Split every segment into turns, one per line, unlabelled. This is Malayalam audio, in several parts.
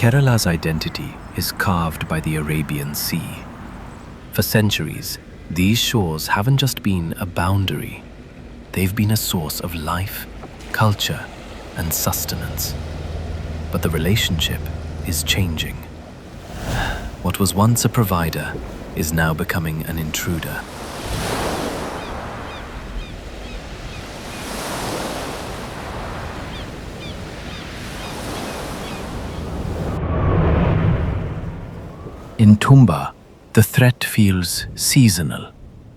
Kerala's identity is carved by the Arabian Sea. For centuries, these shores haven't just been a boundary, they've been a source of life, culture, and sustenance. But the relationship is changing. What was once a provider is now becoming an intruder. In Tumba, the threat feels seasonal,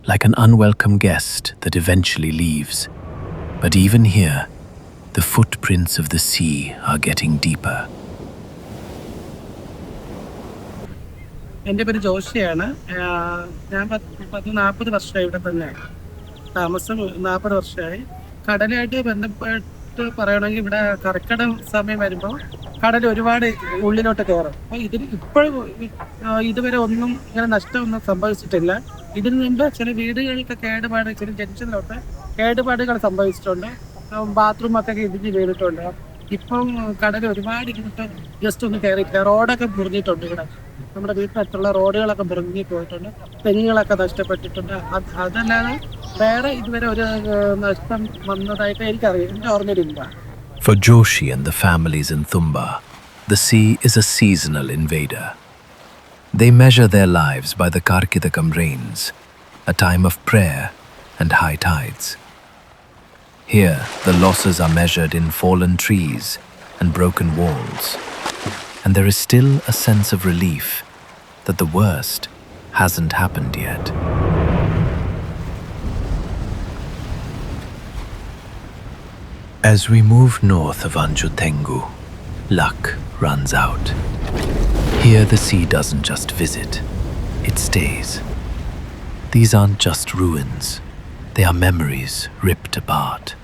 like an unwelcome guest that eventually leaves. But even here, the footprints of the sea are getting deeper.
എൻ്റെ പേര് ജോഷിയാണ്. ഞാൻ 40 വർഷമായി ഇവിടെ തന്നെ താമസം. 40 വർഷമായി. കടലായിട്ട് ബന്ധപ്പെട്ട് പറയുകയാണെങ്കിൽ ഇവിടെ കർക്കിടക സമയം വരുമ്പോൾ കടൽ ഒരുപാട് ഉള്ളിലോട്ട് കയറും. അപ്പോൾ ഇതിന് ഇപ്പോഴും ഇതുവരെ ഒന്നും ഇങ്ങനെ നഷ്ടമൊന്നും സംഭവിച്ചിട്ടില്ല. ഇതിന് മുമ്പ് ചില വീടുകൾക്ക് കേടുപാട്, ചില ജംഗ്ഷനിലോട്ട് കേടുപാടുകൾ സംഭവിച്ചിട്ടുണ്ട്. ബാത്റൂമൊക്കെ ഇടിഞ്ഞ് വീണിട്ടുണ്ട്. ഇപ്പം കടൽ ഒരുപാട് ഇങ്ങോട്ട് ജസ്റ്റ് ഒന്ന് കയറിയിട്ടില്ല. റോഡൊക്കെ മുറിഞ്ഞിട്ടുണ്ട്. ഇവിടെ നമ്മുടെ വീട്ടിനടുത്തുള്ള റോഡുകളൊക്കെ മുറിഞ്ഞു പോയിട്ടുണ്ട്. തെങ്ങുകളൊക്കെ നഷ്ടപ്പെട്ടിട്ടുണ്ട്. അതല്ലാതെ വേറെ ഇതുവരെ ഒരു നഷ്ടം വന്നതായിട്ട് എനിക്കറിയാം, എൻ്റെ ഓർമ്മയിലില്ല.
For Joshi and the families in Tumba, the sea is a seasonal invader. They measure their lives by the Karkitakam rains, a time of prayer and high tides. Here, the losses are measured in fallen trees and broken walls, and there is still a sense of relief that the worst hasn't happened yet. As we move north of Anjutengu, luck runs out. Here the sea doesn't just visit, it stays. These aren't just ruins, they are memories ripped apart.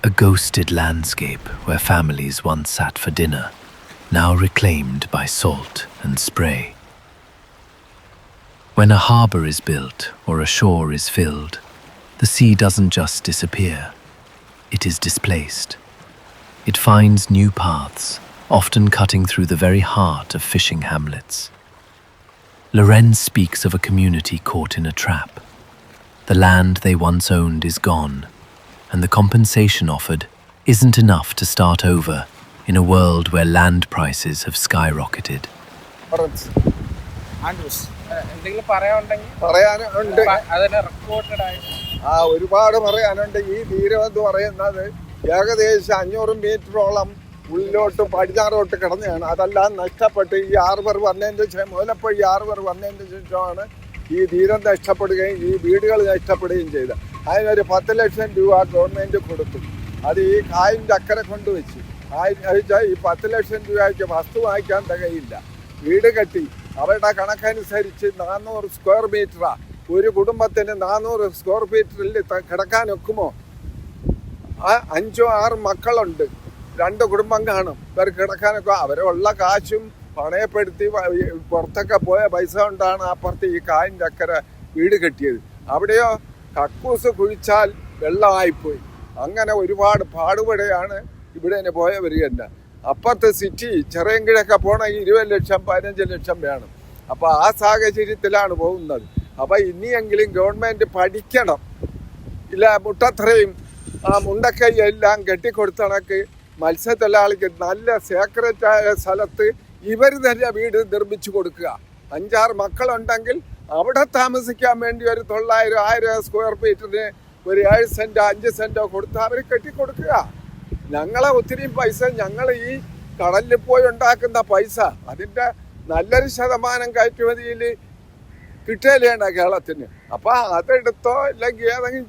A ghosted landscape where families once sat for dinner, now reclaimed by salt and spray. When a harbour is built or a shore is filled, the sea doesn't just disappear, it is displaced. It finds new paths, often cutting through the very heart of fishing hamlets. Lorenz speaks of a community caught in a trap. The land they once owned is gone, and the compensation offered isn't enough to start over in a world where land prices have skyrocketed.
ഒരുപാട് പറയാനുണ്ട്. ഈ തീരം എന്ന് പറയുന്നത് ഏകദേശം 500 മീറ്ററോളം ഉള്ളിലോട്ട് പടിഞ്ഞാറോട്ട് കിടന്നെയാണ്. അതെല്ലാം നഷ്ടപ്പെട്ട് ഈ ഹാർബർ വന്നതിൻ്റെ ശേഷം, മുതലപ്പള്ളി ഹാർബർ വന്നതിൻ്റെ ശേഷമാണ് ഈ തീരം നഷ്ടപ്പെടുകയും ഈ വീടുകൾ നഷ്ടപ്പെടുകയും ചെയ്തത്. അതിനൊരു 10 ലക്ഷം രൂപ ഗവൺമെൻറ് കൊടുത്തു. അത് ഈ കായലിൻ്റെ അക്കരെ കൊണ്ടുവച്ചു. ഈ 10 ലക്ഷം രൂപയ്ക്ക് വസ്തു വാങ്ങിക്കാൻ തികയില്ല. വീട് കെട്ടി അവരുടെ കണക്കനുസരിച്ച് 400 സ്ക്വയർ മീറ്ററാണ്. ഒരു കുടുംബത്തിന് 400 സ്ക്വയർ മീറ്ററിൽ കിടക്കാൻ ഒക്കുമോ? 5-6 മക്കളുണ്ട്, 2 കുടുംബം കാണും. ഇവർക്ക് കിടക്കാനൊക്കെ അവരുള്ള കാശും പണയപ്പെടുത്തി പുറത്തൊക്കെ പോയ പൈസ കൊണ്ടാണ് അപ്പുറത്ത് ഈ കായലിൻ്റെ അക്കരെ വീട് കെട്ടിയത്. അവിടെയോ കക്കൂസ് കുഴിച്ചാൽ വെള്ളമായിപ്പോയി. അങ്ങനെ ഒരുപാട് പാടുപെടെയാണ് ഇവിടെ തന്നെ പോയവർ തന്നെ. അപ്പുറത്ത് സിറ്റി ചെറിയങ്കിഴൊക്കെ പോകണമെങ്കിൽ 20 ലക്ഷം 15 ലക്ഷം വേണം. അപ്പോൾ ആ സാഹചര്യത്തിലാണ് പോകുന്നത്. അപ്പോൾ ഇനിയെങ്കിലും ഗവൺമെൻറ് പഠിക്കണം. ഇല്ല മുട്ടത്രയും മുണ്ടക്കൈ എല്ലാം കെട്ടിക്കൊടുത്തണക്ക് മത്സ്യത്തൊഴിലാളിക്ക് നല്ല സേക്രറ്റായ സ്ഥലത്ത് ഇവർ തന്നെ വീട് നിർമ്മിച്ചു കൊടുക്കുക. 5-6 മക്കളുണ്ടെങ്കിൽ അവിടെ താമസിക്കാൻ വേണ്ടി ഒരു 900-1000 സ്ക്വയർ ഫീറ്റിന് ഒരു 7 സെൻറ്റോ 5 സെൻറ്റോ കൊടുത്ത് അവർ കെട്ടിക്കൊടുക്കുക. ഞങ്ങളെ ഒത്തിരി പൈസ ഞങ്ങൾ ഈ കടലിൽ പോയി ഉണ്ടാക്കുന്ന പൈസ അതിൻ്റെ നല്ലൊരു ശതമാനം കയറ്റുമതിയിൽ കിട്ടുകയില്ലേണ്ട കേരളത്തിന്. അപ്പോൾ അതെടുത്തോ അല്ലെങ്കിൽ ഏതെങ്കിലും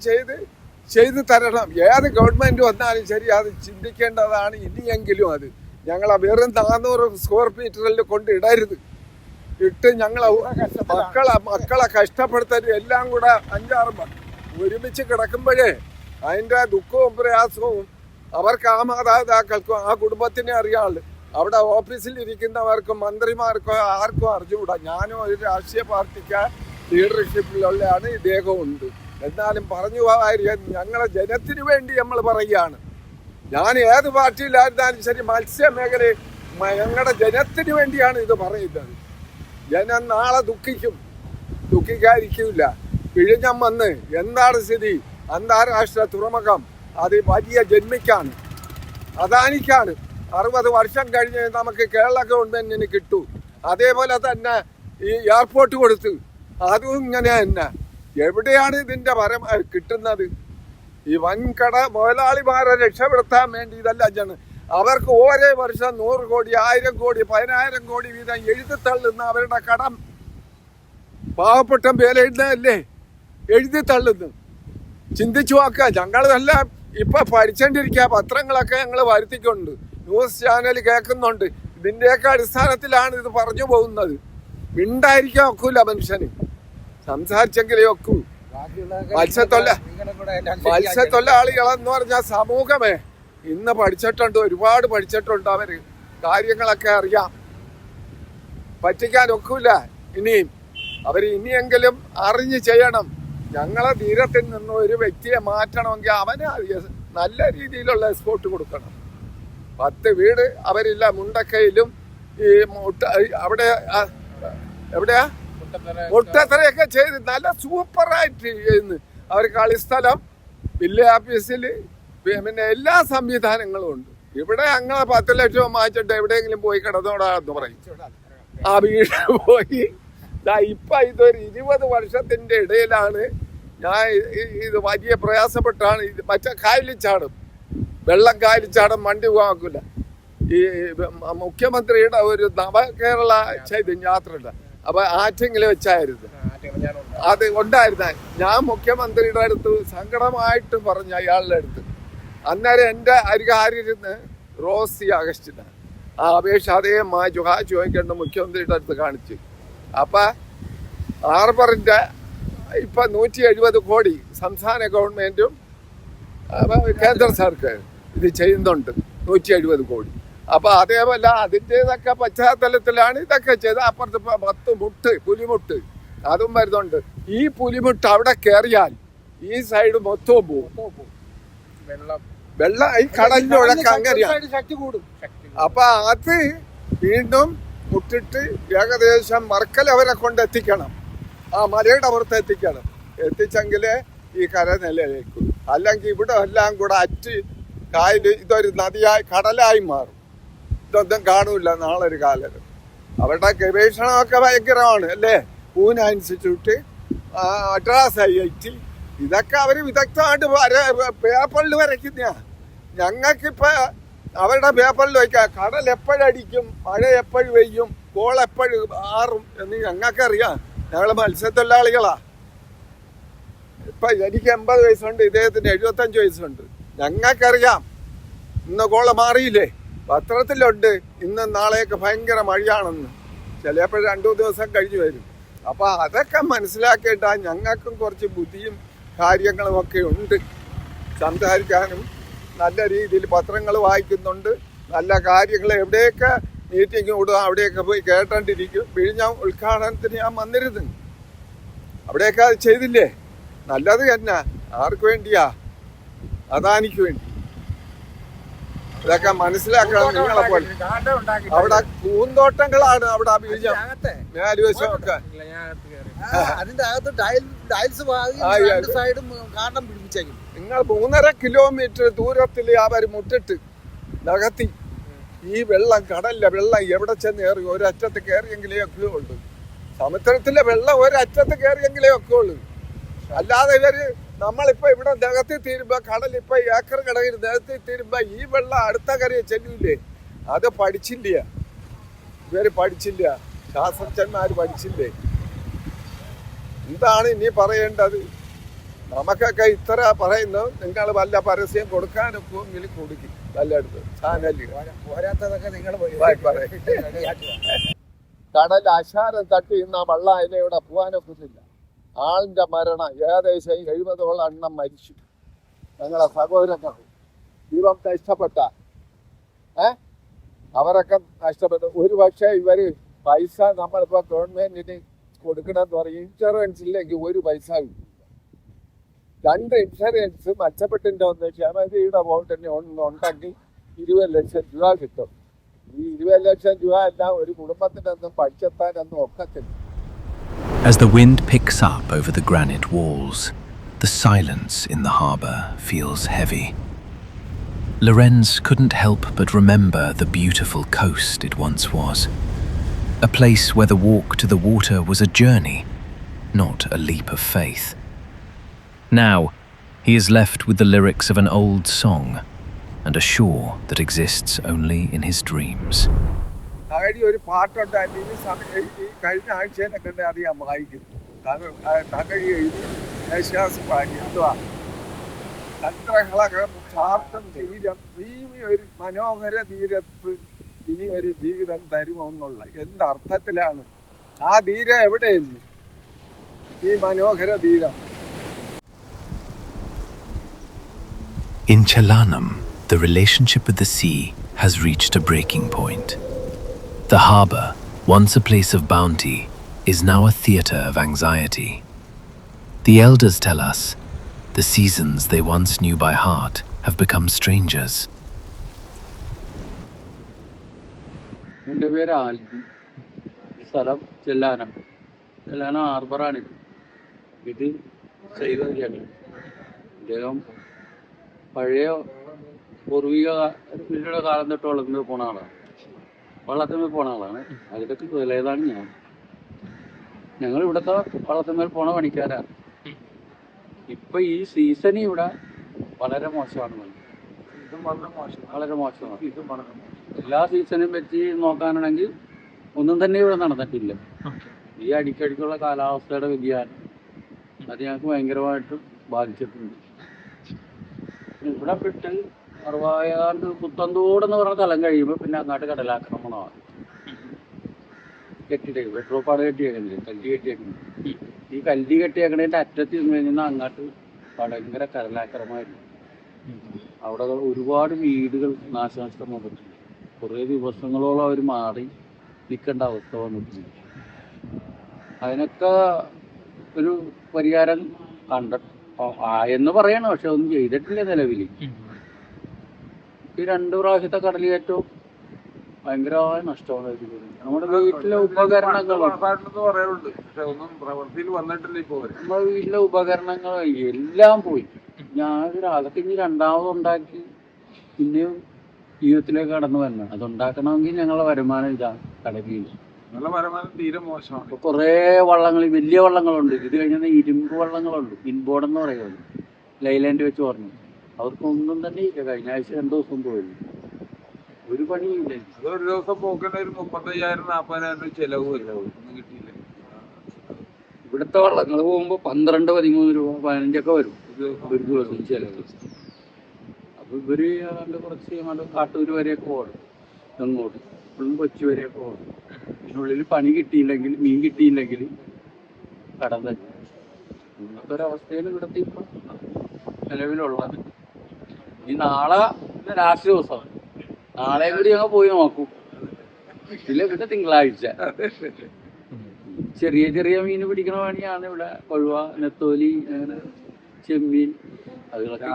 ചെയ്ത് തരണം. ഏത് ഗവൺമെൻറ് വന്നാലും ശരി അത് ചിന്തിക്കേണ്ടതാണ്. ഇനിയെങ്കിലും അത് ഞങ്ങളെ വെറും 400 സ്ക്വയർ ഫീറ്ററിൽ കൊണ്ട് ഇടരുത്. ഇട്ട് ഞങ്ങളെ മക്കളെ കഷ്ടപ്പെടുത്തരുത്. എല്ലാം കൂടെ 5-6 ഒരുമിച്ച് കിടക്കുമ്പോഴേ അതിൻ്റെ ദുഃഖവും പ്രയാസവും അവർക്ക് ആ മാതാപിതാക്കൾക്കും ആ കുടുംബത്തിനെ അറിയാനുള്ളു. അവിടെ ഓഫീസിലിരിക്കുന്നവർക്കും മന്ത്രിമാർക്കോ ആർക്കും അറിഞ്ഞുകൂടാ. ഞാനും ഒരു രാഷ്ട്രീയ പാർട്ടിക്ക് ലീഡർഷിപ്പിലുള്ളതാണ്, ഇദ്ദേഹവും ഉണ്ട്. എന്നാലും പറഞ്ഞു പോകാൻ ഞങ്ങളെ ജനത്തിന് വേണ്ടി നമ്മൾ പറയുകയാണ്. ഞാൻ ഏത് പാർട്ടിയിലായിരുന്നാലും ശരി മത്സ്യമേഖലയിൽ ഞങ്ങളുടെ ജനത്തിന് വേണ്ടിയാണ് ഇത് പറയുന്നത്. ജനം നാളെ ദുഃഖിക്കാതിരിക്കില്ല. വിഴിഞ്ഞം വന്ന് എന്താണ് സ്ഥിതി? അന്താരാഷ്ട്ര തുറമുഖം അത് വലിയ ജന്മിക്കാണ്, അദാനിക്കാണ്. 60 വർഷം കഴിഞ്ഞ് നമുക്ക് കേരള ഗവൺമെന്റിന് കിട്ടൂ. അതേപോലെ തന്നെ ഈ എയർപോർട്ട് കൊടുത്ത് അതും ഇങ്ങനെ തന്നെ. എവിടെയാണ് ഇതിന്റെ ഫലം കിട്ടുന്നത്? ഈ വൻകട മുതലാളിമാരെ രക്ഷപ്പെടുത്താൻ വേണ്ടി ഇതല്ല ജന അവർക്ക് ഓരോ വർഷം 100 കോടി 1000 കോടി 10,000 കോടി വീതം എഴുതി തള്ളുന്ന അവരുടെ കടം പാവപ്പെട്ട പേരെഴുതല്ലേ എഴുതി തള്ളുന്നു. ചിന്തിച്ചു നോക്കുക. ഞങ്ങളെല്ലാം ഇപ്പൊ പഠിച്ചോണ്ടിരിക്കുക. പത്രങ്ങളൊക്കെ ഞങ്ങൾ വരുത്തിക്കൊണ്ട് ന്യൂസ് ചാനൽ കേൾക്കുന്നുണ്ട്. ഇതിന്റെയൊക്കെ അടിസ്ഥാനത്തിലാണ് ഇത് പറഞ്ഞു പോകുന്നത്. മിണ്ടായിരിക്കാൻ ഒക്കൂല മനുഷ്യന്, സംസാരിച്ചെങ്കിലേ ഒക്കൂ. മത്സ്യത്തൊഴിലാളികളെന്ന് പറഞ്ഞാൽ സമൂഹമേ ഇന്ന് പഠിച്ചിട്ടുണ്ട്, ഒരുപാട് പഠിച്ചിട്ടുണ്ട്. അവര് കാര്യങ്ങളൊക്കെ അറിയാം. പറ്റിക്കാൻ ഒക്കൂല. ഇനിയെങ്കിലും അറിഞ്ഞ് ചെയ്യണം. ഞങ്ങളെ തീരത്തിൽ നിന്ന് ഒരു വ്യക്തിയെ മാറ്റണമെങ്കിൽ അവന് നല്ല രീതിയിലുള്ള എക്സ്പോർട്ട് കൊടുക്കണം. 10 വീട് അവരില്ല മുണ്ടക്കയിലും ഈ എവിടെയാ മുട്ടത്തറയൊക്കെ ചെയ്ത് നല്ല സൂപ്പറായിട്ട് ചെയ്യുന്നു. അവർ കളിസ്ഥലം, വില്ലേജ് ഓഫീസിൽ, പിന്നെ എല്ലാ സംവിധാനങ്ങളും ഉണ്ട്. ഇവിടെ അങ്ങനെ 10 ലക്ഷം വാങ്ങിച്ചിട്ട് എവിടെയെങ്കിലും പോയി കിടന്നോടാന്ന് പറയും. ആ വീട് പോയി ഇപ്പൊ ഇതൊരു 20 വർഷത്തിന്റെ ഇടയിലാണ് ഞാൻ ഇത് വലിയ പ്രയാസപ്പെട്ടാണ്. മറ്റേ കായലിൽ ചാടും, വെള്ളം കായലിൽ ചാടും, വണ്ടി പോകാക്കില്ല. ഈ മുഖ്യമന്ത്രിയുടെ ഒരു നവകേരള യാത്രയുണ്ട്. അപ്പൊ ആറ്റെങ്കിലും വെച്ചായിരുന്നു അത് ഉണ്ടായിരുന്ന. ഞാൻ മുഖ്യമന്ത്രിയുടെ അടുത്ത് സങ്കടമായിട്ട് പറഞ്ഞു അയാളുടെ അടുത്ത്. അന്നേരം എൻ്റെ അരികാരിരുന്ന് റോസി അഗസ്റ്റിന ആ അപേക്ഷ അതേ ചോദിക്കേണ്ട മുഖ്യമന്ത്രിയുടെ അടുത്ത് കാണിച്ചു. അപ്പൊ ഹാർബറിന്റെ ഇപ്പൊ 170 കോടി സംസ്ഥാന ഗവൺമെന്റും കേന്ദ്ര സർക്കാർ ഇത് ചെയ്യുന്നുണ്ട്. 170 കോടി. അപ്പൊ അതേപോലെ അതിൻ്റെതൊക്കെ പശ്ചാത്തലത്തിലാണ് ഇതൊക്കെ ചെയ്ത്. അപ്പുറത്ത് 10 പുലിമുട്ട് അതും വരുന്നുണ്ട്. ഈ പുലിമുട്ട് അവിടെ കയറിയാൽ ഈ സൈഡ് മൊത്തവും പോകും. വെള്ളം ഈ കടലിന്റെ ഒഴക്കം അങ്ങനെയാണ്. അപ്പൊ അത് വീണ്ടും മുട്ടിട്ട് ഏകദേശം മർക്കൽ അവരെ കൊണ്ട് എത്തിക്കണം. ആ മലയുടെ പുറത്ത് എത്തിച്ചെങ്കിലേ ഈ കര നിലയിലേക്കും. അല്ലെങ്കിൽ ഇവിടെ എല്ലാം കൂടെ അറ്റ് കായല് ഇതൊരു നദിയായി കടലായി മാറും. ഇതൊന്നും കാണൂല നാളെ ഒരു കാലത്ത്. അവരുടെ ഗവേഷണമൊക്കെ ഭയങ്കരമാണ് അല്ലേ? പൂന ഇൻസ്റ്റിറ്റ്യൂട്ട്, മദ്രാസ് IIT ഇതൊക്കെ അവര് വിദഗ്ധമായിട്ട് പേപ്പറിൽ വരയ്ക്കുന്ന. ഞങ്ങൾക്കിപ്പോ അവരുടെ പേപ്പറിൽ വയ്ക്കാം കടൽ എപ്പോഴടിക്കും, മഴ എപ്പോഴും പെയ്യും, കോൾ എപ്പോഴും ആറും എന്ന് ഞങ്ങൾക്കറിയാം. ഞങ്ങൾ മത്സ്യത്തൊഴിലാളികളാ. ഇപ്പൊ എനിക്ക് 80 വയസ്സുണ്ട്, ഇദ്ദേഹത്തിന് 75 വയസ്സുണ്ട്. ഞങ്ങൾക്കറിയാം ഇന്ന് കോള മാറിയില്ലേ, പത്രത്തിലുണ്ട് ഇന്ന് നാളെയൊക്കെ ഭയങ്കര മഴയാണെന്ന്. ചിലപ്പോൾ 2 ദിവസം കഴിഞ്ഞു വരും. അപ്പൊ അതൊക്കെ മനസ്സിലാക്കിയിട്ടാ ഞങ്ങൾക്കും കുറച്ച് ബുദ്ധിയും കാര്യങ്ങളും ഒക്കെ ഉണ്ട്. സംസാരിക്കാനും നല്ല രീതിയിൽ പത്രങ്ങൾ വായിക്കുന്നുണ്ട്. നല്ല കാര്യങ്ങൾ എവിടെയൊക്കെ മീറ്റിംഗ് കൂടുക അവിടെയൊക്കെ പോയി കേട്ടോണ്ടിരിക്കും. വിഴിഞ്ഞം ഉദ്ഘാടനത്തിന് ഞാൻ വന്നിരുന്നു. അവിടെയൊക്കെ അത് ചെയ്തില്ലേ? നല്ലത് തന്നെ. ആർക്ക് വേണ്ടിയാ? അദാനിക്ക് വേണ്ടി. ഇതൊക്കെ മനസ്സിലാക്കണം നിങ്ങളെ പോലെ. അവിടെ പൂന്തോട്ടങ്ങളാണ് അവിടെ വിഴിഞ്ഞം മേലുവശമൊക്കെ.
അതിന്റെ അകത്ത് ടൈൽസ് സൈഡും കാണ്ടം പിടിപ്പിച്ചേക്കും.
നിങ്ങൾ 3.5 കിലോമീറ്റർ ദൂരത്തിൽ അവർ മുട്ടിട്ട് നകത്തി. ഈ വെള്ളം കടലിലെ വെള്ളം എവിടെ ചെന്ന് കയറി? ഒരറ്റത്ത് കയറിയെങ്കിലേ ഒക്കെ ഉള്ളു. സമുദ്രത്തിലെ വെള്ളം ഒരറ്റത്ത് കയറിയെങ്കിലേ ഒക്കെ ഉള്ളു. അല്ലാതെ ഇവര് നമ്മളിപ്പോ ഇവിടെ നികത്തി തീരുമ്പോ കടലിപ്പോ ഏക്കർ കടയിൽ നികത്തി തീരുമ്പോ ഈ വെള്ളം അടുത്ത കരയെ ചെല്ലൂലേ? അത് പഠിച്ചില്ല ഇവര്, പഠിച്ചില്ല. ശാസ്ത്രജ്ഞന്മാര് പഠിച്ചില്ലേ? എന്താണ് ഇനി പറയേണ്ടത്? നമുക്കൊക്കെ ഇത്ര പറയുന്നു. നിങ്ങൾ വല്ല പരസ്യം കൊടുക്കാനൊക്കെ കൊടുക്കും വല്ലയിടത്ത് ചാനലിൽ.
പോരാത്തതൊക്കെ നിങ്ങൾ
കടൽ അശാരം തട്ടി ഇന്ന് ആ വെള്ളം അതിലൂടെ പോകാനൊക്കത്തില്ല. ആളിന്റെ മരണം ഏകദേശം 70ഓളം എണ്ണം മരിച്ചു. ഞങ്ങളെ സഹോദരങ്ങൾ ദീപം നഷ്ടപ്പെട്ട അവരൊക്കെ നഷ്ടപ്പെട്ടു. ഒരു പക്ഷേ ഇവര് പൈസ നമ്മളിപ്പോ ഗവൺമെന്റിന് കൊടുക്കണമെന്ന് പറയും. ഇൻഷുറൻസ് ഇല്ലെങ്കിൽ ഒരു പൈസ കിട്ടില്ല. 2 ഇൻഷുറൻസ് മെച്ചപ്പെട്ടിന്റെ ഒന്ന് ക്ഷേമനിധിയുടെ ബോർഡിന് ഉണ്ടെങ്കിൽ 20 ലക്ഷം രൂപ കിട്ടും. ഈ 20 ലക്ഷം രൂപ എല്ലാം ഒരു കുടുംബത്തിനൊന്നും പഠിച്ചെത്താനൊന്നും ഒക്കത്തില്ല.
As the wind picks up over the granite walls, the silence in the harbour feels heavy. Lorenz couldn't help but remember the beautiful coast it once was. A place where the walk to the water was a journey, not a leap of faith. Now, he is left with the lyrics of an old song and a shore that exists only in his dreams.
താഴെ ഒരു പാട്ടുണ്ടായിരുന്നു. ഈ കഴിഞ്ഞ ആഴ്ചയിലൊക്കെ ഉണ്ട്, അത് ഞാൻ വായിക്കും. തകഴി എഴുതി യേശുദാസ് പാടി. എന്തുവാ ചന്ദ്രകളകം ചാർത്തും തീരം ഭീമി ഒരു മനോഹര തീരത്ത് ഇനി ഒരു ജീവിതം തരുമോ എന്നുള്ള എന്തർത്ഥത്തിലാണ് ആ തീരം എവിടെയെന്ന്, ഈ മനോഹര തീരം.
In Chalanam, the relationship with the sea has reached a breaking point. The harbour, once a place of bounty, is now a theatre of anxiety. The elders tell us the seasons they once knew by heart have become strangers.
എൻ്റെ പേര് ആൽബി, സ്ഥലം ചെല്ലാനം. ചെല്ലാനം ഹാർബറാണിത്. ഇത് സൈവരിയാണ്. അദ്ദേഹം പഴയ പൂർവികരുടെ കാലം തൊട്ട് വള്ളത്തിൽ പോണ ആളാണ്. വള്ളത്തിന്മേൽ പോണ ആളാണ്. അതിലൊക്കെ തൊഴിലേതാണ് ഞാൻ. ഞങ്ങൾ ഇവിടുത്തെ വള്ളത്തിന്മേൽ പോണ പണിക്കാരാണ്. ഇപ്പം ഈ സീസൺ ഇവിടെ വളരെ മോശമാണ്. വളരെ മോശമാണ്. എല്ലാ സീസണും വെച്ച് നോക്കാനാണെങ്കിൽ ഒന്നും തന്നെ ഇവിടെ നടന്നിട്ടില്ല. ഈ അടിക്കടിക്കുള്ള കാലാവസ്ഥയുടെ വ്യതിയാനം അത് ഞങ്ങൾക്ക് ഭയങ്കരമായിട്ട് ബാധിച്ചിട്ടുണ്ട്. ഇവിടെ വിട്ട് അറുപതാണ്ട് പുത്തന്തോടെന്ന് പറഞ്ഞ സ്ഥലം കഴിയുമ്പോൾ പിന്നെ അങ്ങോട്ട് കടലാക്രമണമാണ്. കെട്ടിട്ടേക്കും, പെട്രോൾ കെട്ടിയേക്കുന്നില്ല, കല്ല് കെട്ടിയേക്കുന്നില്ല. ഈ കല്ല് കെട്ടിയേക്കണേൻ്റെ അറ്റത്ത് നിന്ന് കഴിഞ്ഞാൽ അങ്ങോട്ട് ഭയങ്കര കടലാക്രമമായിരുന്നു. അവിടെ ഒരുപാട് വീടുകൾ നാശനഷ്ടം വന്നിട്ടുണ്ട്. കുറേ ദിവസങ്ങളോളം അവർ മാറി നിൽക്കേണ്ട അവസ്ഥ വന്നിട്ടുണ്ട്. അതിനൊക്കെ ഒരു പരിഹാരം എന്ന് പറയണം, പക്ഷെ ഒന്നും ചെയ്തിട്ടില്ല നിലവിൽ. ഈ 2 പ്രാവശ്യത്തെ കടലേറ്റവും ഭയങ്കരമായ നഷ്ടമാണ്. നമ്മുടെ വീട്ടിലെ ഉപകരണങ്ങൾ നമ്മുടെ വീട്ടിലെ ഉപകരണങ്ങൾ എല്ലാം പോയി. അതൊക്കെ ഇനി രണ്ടാമതുണ്ടാക്കി പിന്നെയും ജീവിതത്തിലേക്ക് കടന്നു വരണം. അതുണ്ടാക്കണമെങ്കിൽ ഞങ്ങളുടെ വരുമാനം ഇതാണ് കടലിൽ.
തീരെ മോശമാണ്.
കുറേ വള്ളങ്ങൾ, വലിയ വള്ളങ്ങളുണ്ട്. ഇത് കഴിഞ്ഞാൽ ഇരുമ്പ് വള്ളങ്ങളുണ്ട്, ഇൻബോർഡെന്ന് പറയുന്നത്. ലൈലാൻഡ് വെച്ച് പറഞ്ഞു അവർക്കൊന്നും തന്നെ ഇല്ല. കഴിഞ്ഞ ആഴ്ച 2 ദിവസം പോയിരുന്നു, ഒരു പണിയില്ല.
ഒരു ദിവസം പോക്കണ്ട ഒരു 35,000-40,000 ചെലവ് ഒന്നും കിട്ടിയില്ല.
ഇവിടുത്തെ വള്ളങ്ങൾ പോകുമ്പോൾ 12, 13 രൂപ, 15 വരും ഒരു ദിവസം ചെലവ്. അപ്പോൾ ഇവർ കുറച്ച് കാട്ടൂർ വരെയൊക്കെ പോകണം, അങ്ങോട്ട് ഫുള്ളും കൊച്ചി വരെയൊക്കെ പോകണം. ഇതിനുള്ളിൽ പണി കിട്ടിയില്ലെങ്കിൽ, മീൻ കിട്ടിയില്ലെങ്കിൽ കടം തന്നെ. ഇങ്ങനത്തെ ഒരവസ്ഥയിൽ ഇവിടുത്തെ ഇപ്പം നിലവിലുള്ളത്. ഈ നാളെ ലാസ്റ്റ് ദിവസമാണ്. നാളെ കൂടി ഞങ്ങൾ പോയി നോക്കും. ഇല്ല പിന്നെ തിങ്കളാഴ്ച ചെറിയ ചെറിയ മീൻ പിടിക്കണ പണിയാണ് ഇവിടെ. കൊഴുവ, നെത്തോലി, അങ്ങനെ ചെമ്മീൻ, അതുകളൊക്കെ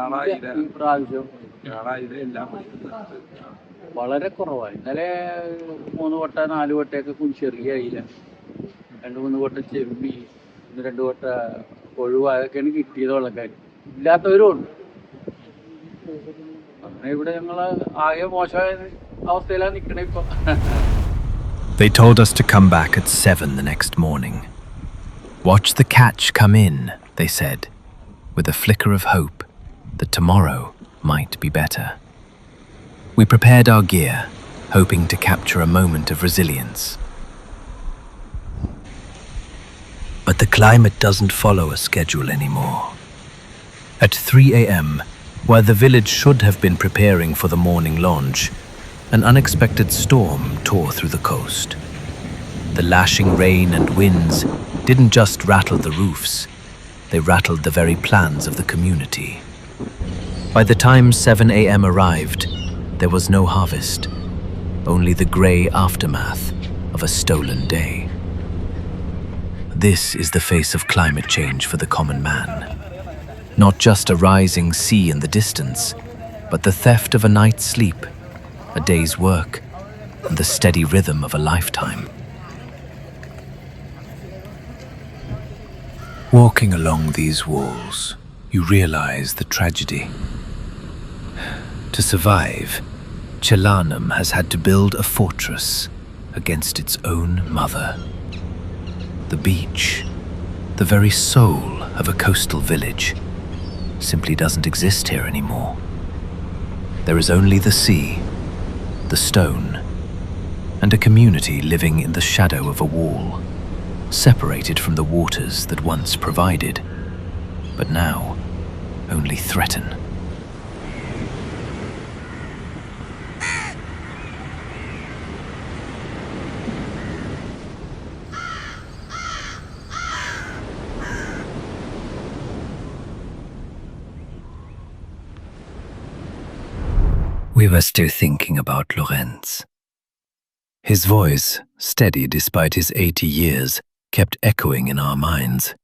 ഈ പ്രാവശ്യം വളരെ കുറവായി. ഇന്നലെ 3 വട്ട 4 വട്ടയൊക്കെ ചെറിയ അയില, 2-3 വട്ട ചെമ്മീൻ, 2 വട്ട കൊഴുവ, അതൊക്കെയാണ് കിട്ടിയത് വള്ളക്കാർ. ഇല്ലാത്തവരും ഉണ്ട്. അങ്ങനെ ഇവിടെ ഞങ്ങൾ ആകെ മോശമായ അവസ്ഥയിലാണ് നിൽക്കണേ ഇപ്പം.
They told us to come back at 7 the next morning. Watch the catch come in, they said, with a flicker of hope that tomorrow might be better. We prepared our gear, hoping to capture a moment of resilience. But the climate doesn't follow a schedule anymore. At 3 a.m., while the village should have been preparing for the morning launch, an unexpected storm tore through the coast. The lashing rain and winds didn't just rattle the roofs, they rattled the very plans of the community. By the time 7 a.m. arrived, there was no harvest, only the grey aftermath of a stolen day. This is the face of climate change for the common man. Not just a rising sea in the distance, but the theft of a night's sleep, a day's work, and the steady rhythm of a lifetime. Walking along these walls, you realize the tragedy. To survive, Chelanam has had to build a fortress against its own mother. The beach, the very soul of a coastal village, simply doesn't exist here anymore. There is only the sea, the stone, and a community living in the shadow of a wall, separated from the waters that once provided, but now only threaten. We were still thinking about Lorenz. His voice, steady despite his 80 years, kept echoing in our minds.